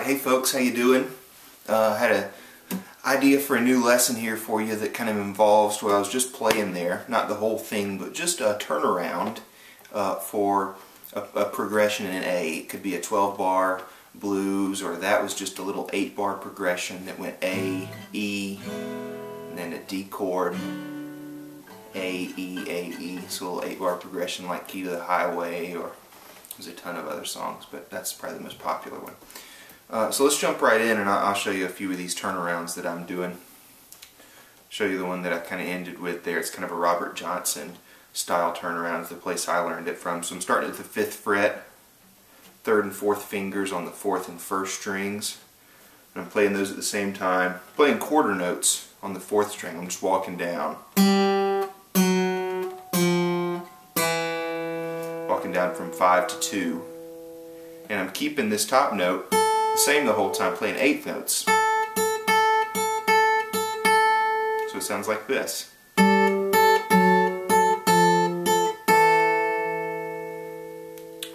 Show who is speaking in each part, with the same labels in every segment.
Speaker 1: Hey folks, how you doing? I had an idea for a new lesson here for you that kind of involves what I was just playing there, not the whole thing, but just a turnaround for a progression in an A. It could be a 12-bar blues, or that was just a little 8-bar progression that went A, E, and then a D chord, A, E, so a little 8-bar progression like Key to the Highway, or there's a ton of other songs, but that's probably the most popular one. So let's jump right in, and I'll show you a few of these turnarounds that I'm doing. Show you the one that I kind of ended with there. It's kind of a Robert Johnson style turnaround. It's the place I learned it from. So I'm starting at the 5th fret, 3rd and 4th fingers on the 4th and 1st strings. And I'm playing those at the same time. Playing quarter notes on the 4th string. I'm just walking down. Walking down from 5 to 2. And I'm keeping this top note the same the whole time, playing 8th notes. So it sounds like this.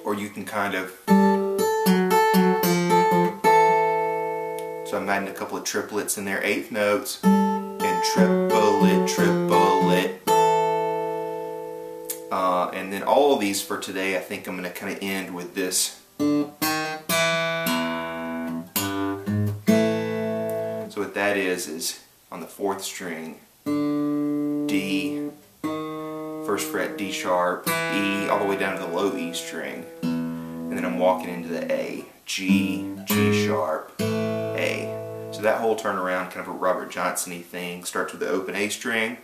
Speaker 1: Or you can kind of... So I'm adding a couple of triplets in there, 8th notes, and triplet, triplet. And then all of these for today, I think I'm going to kind of end with this. So what that is on the 4th string, D, 1st fret, D sharp, E, all the way down to the low E string. And then I'm walking into the A, G, G sharp, A. So that whole turnaround, kind of a Robert Johnson-y thing, starts with the open A string.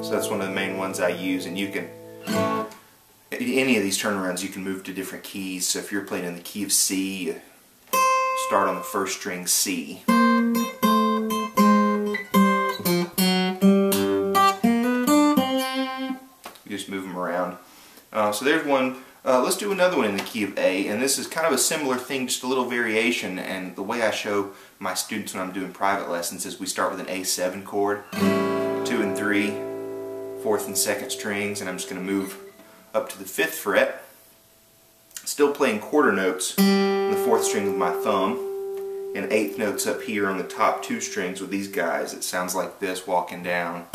Speaker 1: So that's one of the main ones I use, and you can, any of these turnarounds you can move to different keys. So if you're playing in the key of C, you start on the 1st string C. You just move them around. So there's one. Let's do another one in the key of A, and this is kind of a similar thing, just a little variation. And the way I show my students when I'm doing private lessons is we start with an A7 chord, 2 and 3, 4th and 2nd strings, and I'm just going to move up to the 5th fret, still playing quarter notes on the 4th string with my thumb, and 8th notes up here on the top 2 strings with these guys. It sounds like this walking down.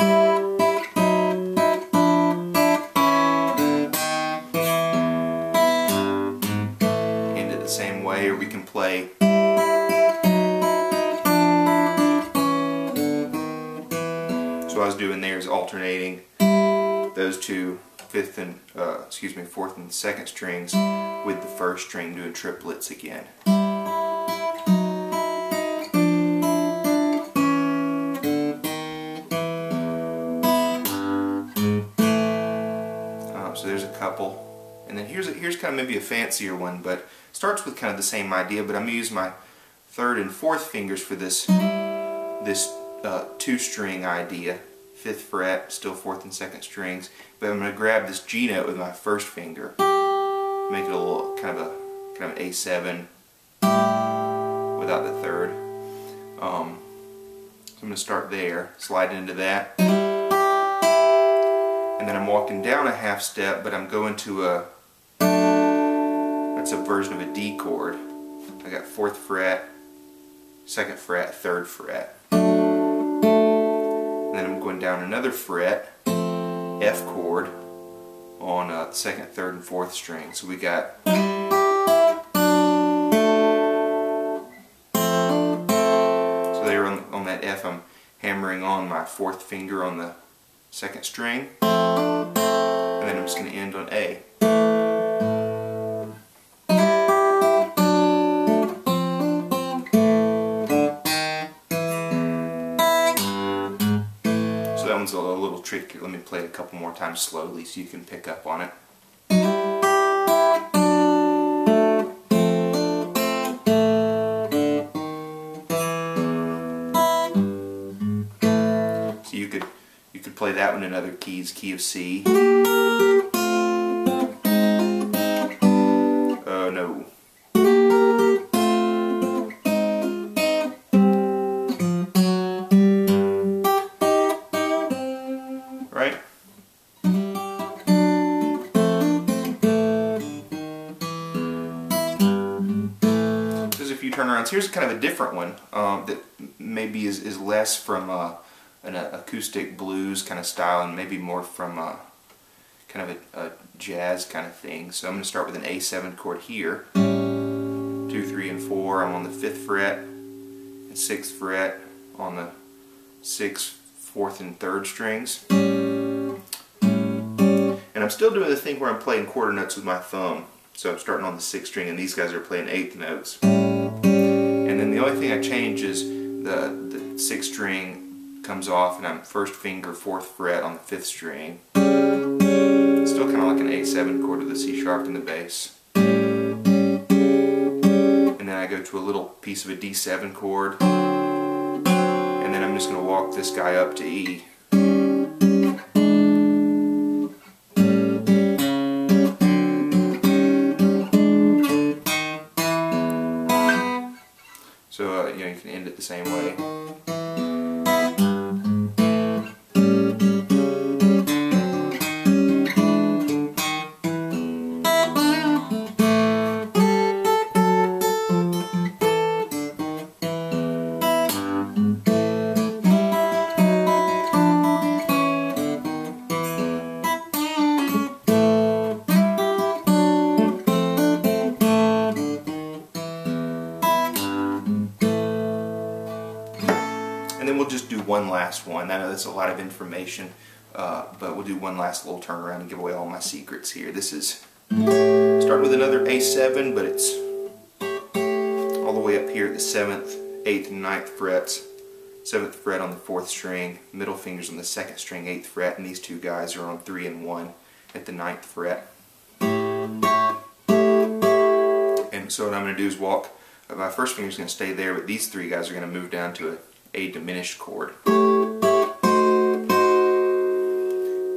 Speaker 1: End it the same way, or we can play so what I was doing there is alternating those two 4th and 2nd strings with the 1st string, doing triplets again. So there's a couple, and then here's kind of maybe a fancier one, but starts with kind of the same idea. But I'm gonna use my 3rd and 4th fingers for this 2-string idea. 5th fret, still 4th and 2nd strings, but I'm going to grab this G note with my 1st finger, make it a little kind of an A7 without the 3rd. So I'm going to start there, slide into that, and then I'm walking down a half step, but I'm going to that's a version of a D chord. I got 4th fret, 2nd fret, 3rd fret. Then I'm going down another fret, F chord, on the 2nd, 3rd, and 4th string. So we got, so there on that F, I'm hammering on my 4th finger on the 2nd string, and then I'm just going to end on A. little trick here. Let me play it a couple more times slowly so you can pick up on it. So you could play that one in other keys. Key of C. No. Right? There's a few turnarounds. Here's kind of a different one that maybe is less from an acoustic blues kind of style and maybe more from kind of a jazz kind of thing. So I'm going to start with an A7 chord here. 2, 3, and 4. I'm on the 5th fret and 6th fret on the 6th, 4th, and 3rd strings. And I'm still doing the thing where I'm playing quarter notes with my thumb. So I'm starting on the 6th string and these guys are playing 8th notes. And then the only thing I change is the 6th string comes off and I'm 1st finger 4th fret on the 5th string. Still kind of like an A7 chord with a C sharp in the bass. And then I go to a little piece of a D7 chord. And then I'm just going to walk this guy up to E. So you know, you can end it the same way. And then we'll just do one last one. I know that's a lot of information, but we'll do one last little turnaround and give away all my secrets here. This is starting with another A7, but it's all the way up here at the 7th, 8th, and 9th frets. 7th fret on the 4th string, middle fingers on the 2nd string, 8th fret, and these two guys are on 3 and 1 at the 9th fret. And so what I'm going to do is walk, my 1st finger is going to stay there, but these three guys are going to move down to a diminished chord.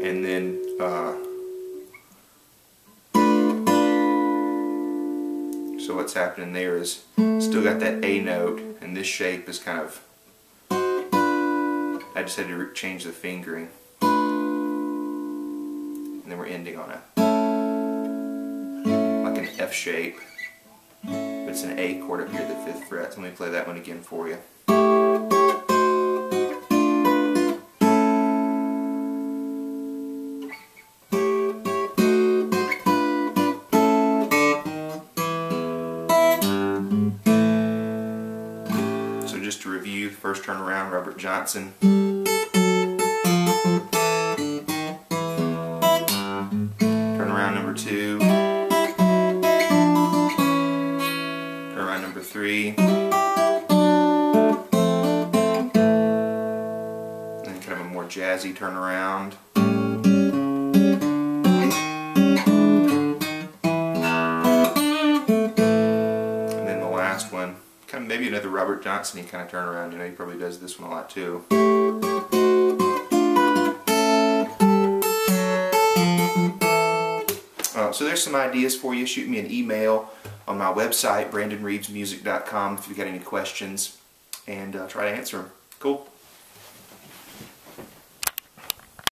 Speaker 1: And then so what's happening there is still got that A note, and this shape is kind of, I just had to change the fingering. And then we're ending on like an F shape. But it's an A chord up here at the 5th fret. So let me play that one again for you. So just to review, first turn around, Robert Johnson. Turn around number 2. Turn around number 3. And then kind of a more jazzy turnaround. And then the last one, kind of maybe another Robert Johnson-y kind of turnaround. You know, he probably does this one a lot too. So there's some ideas for you. Shoot me an email on my website, brandonreevesmusic.com, if you've got any questions, and try to answer them. Cool.